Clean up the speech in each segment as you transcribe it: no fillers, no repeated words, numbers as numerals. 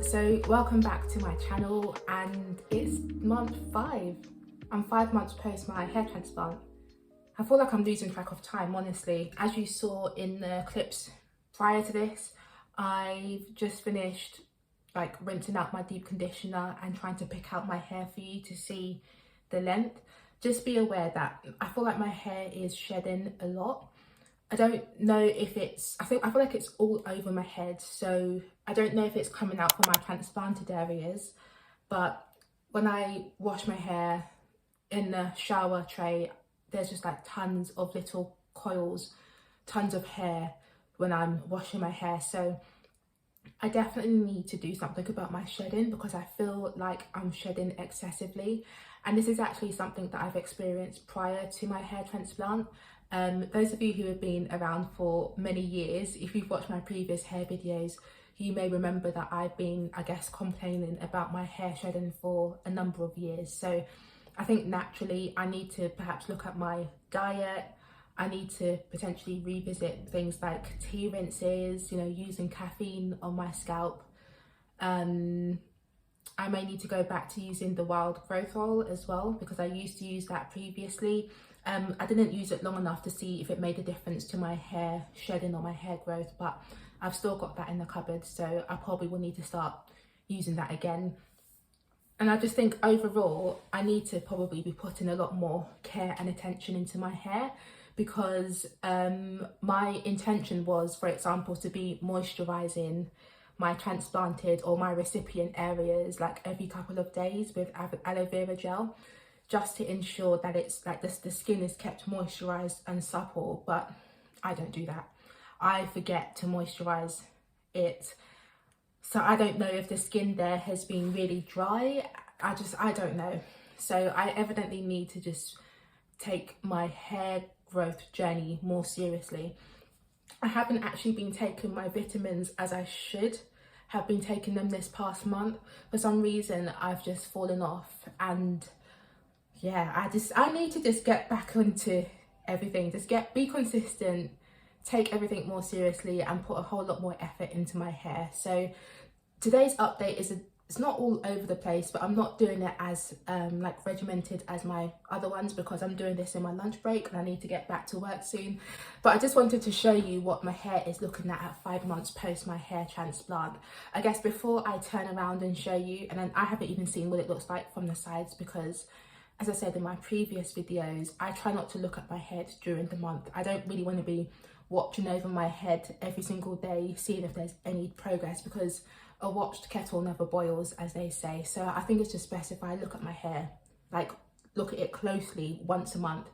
So welcome back to my channel, and it's month 5. I'm 5 months post my hair transplant. I feel like I'm losing track of time, honestly. As you saw in the clips prior to this, I've just finished like rinsing out my deep conditioner and trying to pick out my hair for you to see the length. Just be aware that I feel like my hair is shedding a lot. I don't know if it's, I feel like it's all over my head, so I don't know if it's coming out from my transplanted areas, but when I wash my hair in the shower tray, there's just like tons of little coils, tons of hair when I'm washing my hair. So I definitely need to do something about my shedding, because I feel like I'm shedding excessively. And this is actually something that I've experienced prior to my hair transplant. Those of you who have been around for many years, if you've watched my previous hair videos, you may remember that I've been, I guess, complaining about my hair shedding for a number of years. So I think naturally I need to perhaps look at my diet. I need to potentially revisit things like tea rinses, using caffeine on my scalp. I may need to go back to using the wild growth oil as well, because I used to use that previously. I didn't use it long enough to see if it made a difference to my hair shedding or my hair growth, but I've still got that in the cupboard, so I probably will need to start using that again. And I just think overall, I need to probably be putting a lot more care and attention into my hair, because my intention was, for example, to be moisturising my transplanted or my recipient areas like every couple of days with aloe vera gel, just to ensure that it's like the skin is kept moisturised and supple. But I don't do that. I forget to moisturise it. So I don't know if the skin there has been really dry. I don't know. So I evidently need to just take my hair growth journey more seriously. I haven't actually been taking my vitamins as I should have been taking them this past month. For some reason, I've just fallen off, and yeah, I need to just get back onto everything. Just be consistent, take everything more seriously, and put a whole lot more effort into my hair. So today's update it's not all over the place, but I'm not doing it as like regimented as my other ones, because I'm doing this in my lunch break and I need to get back to work soon. But I just wanted to show you what my hair is looking at 5 months post my hair transplant. I guess before I turn around and show you, and then I haven't even seen what it looks like from the sides, because as I said in my previous videos, I try not to look at my head during the month. I don't really want to be watching over my head every single day, seeing if there's any progress, because a watched kettle never boils, as they say. So I think it's just best if I look at my hair, like look at it closely once a month,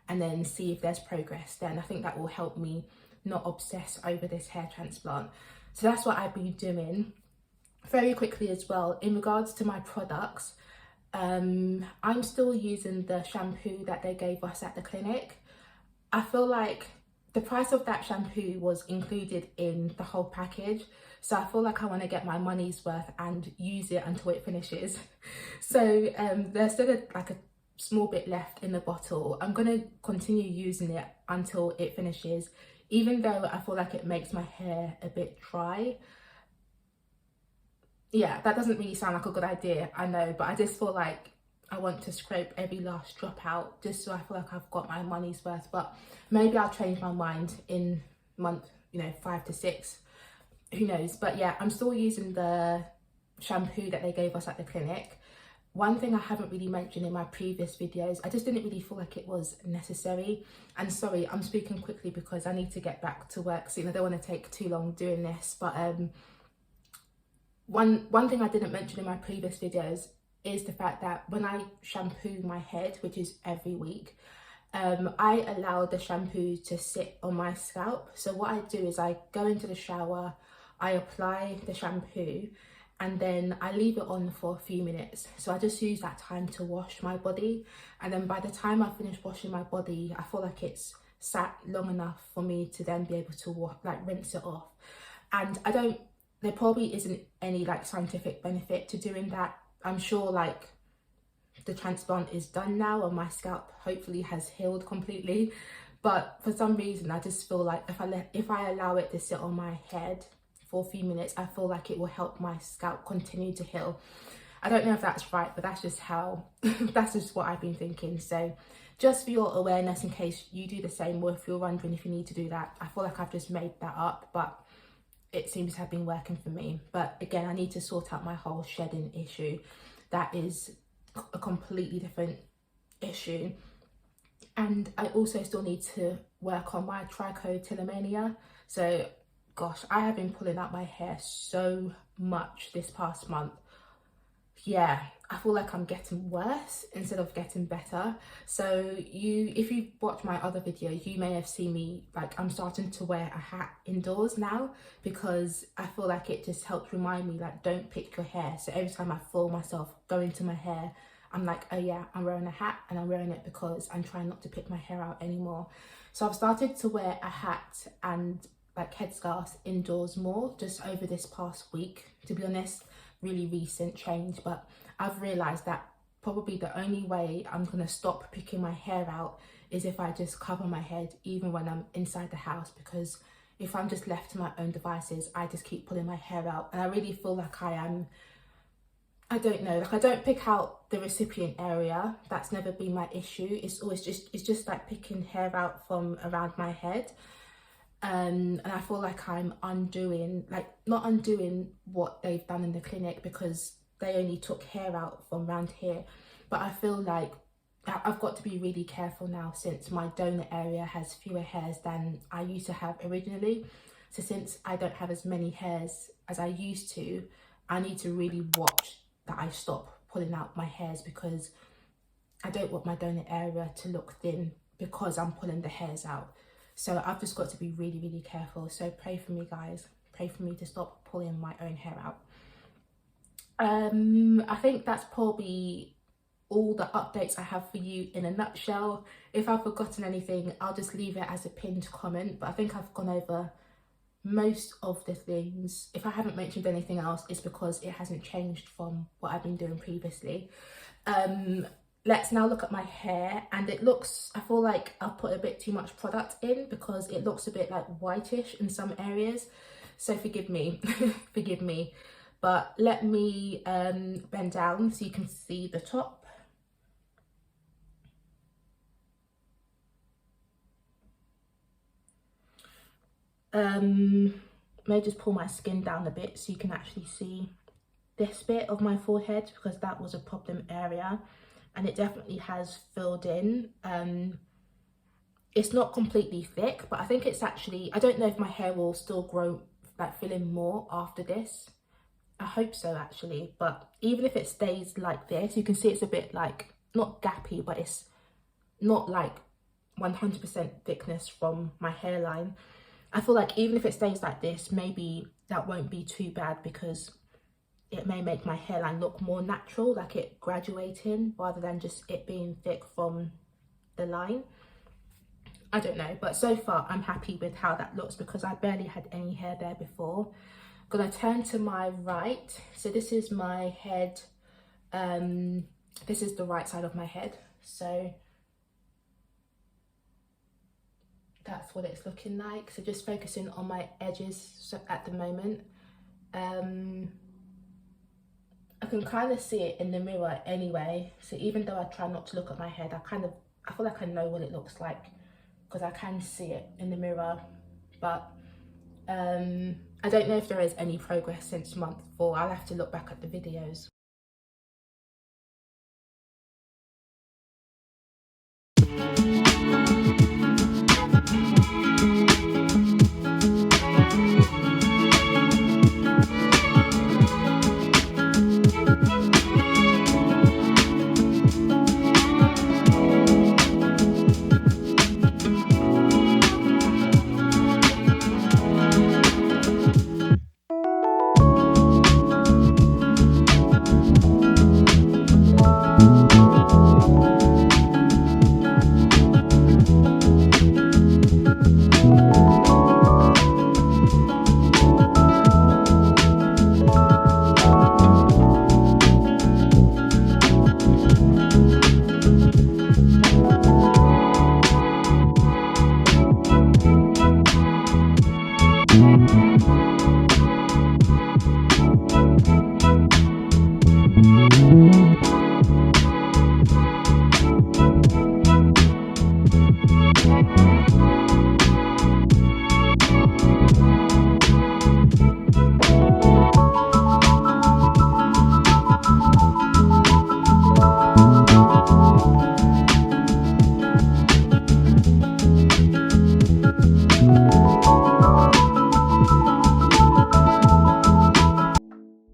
and then see if there's progress. Then I think that will help me not obsess over this hair transplant. So that's what I've been doing. Very quickly as well, in regards to my products, I'm still using the shampoo that they gave us at the clinic. I feel like the price of that shampoo was included in the whole package, so I feel like I want to get my money's worth and use it until it finishes. So there's still like a small bit left in the bottle. I'm going to continue using it until it finishes, even though I feel like it makes my hair a bit dry. Yeah, that doesn't really sound like a good idea, I know, but I just feel like I want to scrape every last drop out, just so I feel like I've got my money's worth. But maybe I'll change my mind in month 5 to 6, who knows. But yeah, I'm still using the shampoo that they gave us at the clinic. One thing I haven't really mentioned in my previous videos, I just didn't really feel like it was necessary. And sorry, I'm speaking quickly because I need to get back to work soon. I don't want to take too long doing this, but one thing I didn't mention in my previous videos is the fact that when I shampoo my head, which is every week, I allow the shampoo to sit on my scalp. So what I do is I go into the shower, I apply the shampoo, and then I leave it on for a few minutes. So I just use that time to wash my body, and then by the time I finish washing my body, I feel like it's sat long enough for me to then be able to rinse it off. And there probably isn't any like scientific benefit to doing that. I'm sure like the transplant is done now and my scalp hopefully has healed completely, but for some reason I just feel like if I allow it to sit on my head for a few minutes, I feel like it will help my scalp continue to heal. I don't know if that's right, but that's just how, that's just what I've been thinking. So just for your awareness, in case you do the same, or if you're wondering if you need to do that, I feel like I've just made that up, but it seems to have been working for me. But again, I need to sort out my whole shedding issue. That is a completely different issue. And I also still need to work on my trichotillomania. So gosh, I have been pulling out my hair so much this past month. Yeah, I feel like I'm getting worse instead of getting better. So if you watch my other videos, you may have seen me, like, I'm starting to wear a hat indoors now, because I feel like it just helps remind me, like, don't pick your hair. So every time I feel myself go into my hair, I'm like, oh yeah, I'm wearing a hat, and I'm wearing it because I'm trying not to pick my hair out anymore. So I've started to wear a hat and like headscarves indoors more just over this past week, to be honest. Really recent change, but I've realized that probably the only way I'm gonna stop picking my hair out is if I just cover my head even when I'm inside the house, because if I'm just left to my own devices, I just keep pulling my hair out, and I really feel like I don't know, like, I don't pick out the recipient area. That's never been my issue. It's just like picking hair out from around my head. And I feel like I'm undoing, like, not undoing what they've done in the clinic, because they only took hair out from around here, but I feel like I've got to be really careful now, since my donor area has fewer hairs than I used to have originally. So since I don't have as many hairs as I used to, I need to really watch that I stop pulling out my hairs, because I don't want my donor area to look thin because I'm pulling the hairs out. So I've just got to be really, really careful. So pray for me, guys. Pray for me to stop pulling my own hair out. I think that's probably all the updates I have for you in a nutshell. If I've forgotten anything, I'll just leave it as a pinned comment. But I think I've gone over most of the things. If I haven't mentioned anything else, it's because it hasn't changed from what I've been doing previously. Let's now look at my hair, and it looks, I feel like I've put a bit too much product in, because it looks a bit like whitish in some areas, so forgive me. Forgive me. But let me bend down so you can see the top. May just pull my skin down a bit so you can actually see this bit of my forehead, because that was a problem area. And it definitely has filled in. It's not completely thick, but I think it's actually, I don't know if my hair will still grow, like, fill in more after this. I hope so, actually. But even if it stays like this, you can see it's a bit like, not gappy, but it's not like 100% thickness from my hairline. I feel like even if it stays like this, maybe that won't be too bad, because it may make my hairline look more natural, like it graduating, rather than just it being thick from the line. I don't know, but so far I'm happy with how that looks, because I barely had any hair there before. I'm gonna turn to my right. So this is my head. This is the right side of my head. So that's what it's looking like. So just focusing on my edges at the moment. I can kind of see it in the mirror anyway, so even though I try not to look at my head, I feel like I know what it looks like, because I can see it in the mirror. But I don't know if there is any progress since month 4. I'll have to look back at the videos.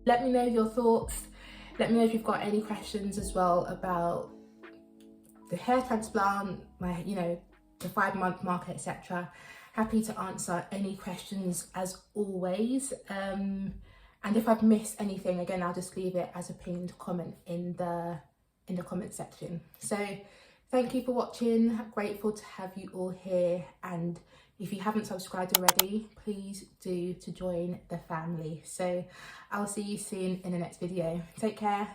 Let me know your thoughts. Let me know if you've got any questions as well about the hair transplant, my, you know, the 5-month mark, etc. Happy to answer any questions as always. And if I've missed anything, again, I'll just leave it as a pinned comment in the comment section. So thank you for watching. Grateful to have you all here, and if you haven't subscribed already, please do to join the family. So I'll see you soon in the next video. Take care.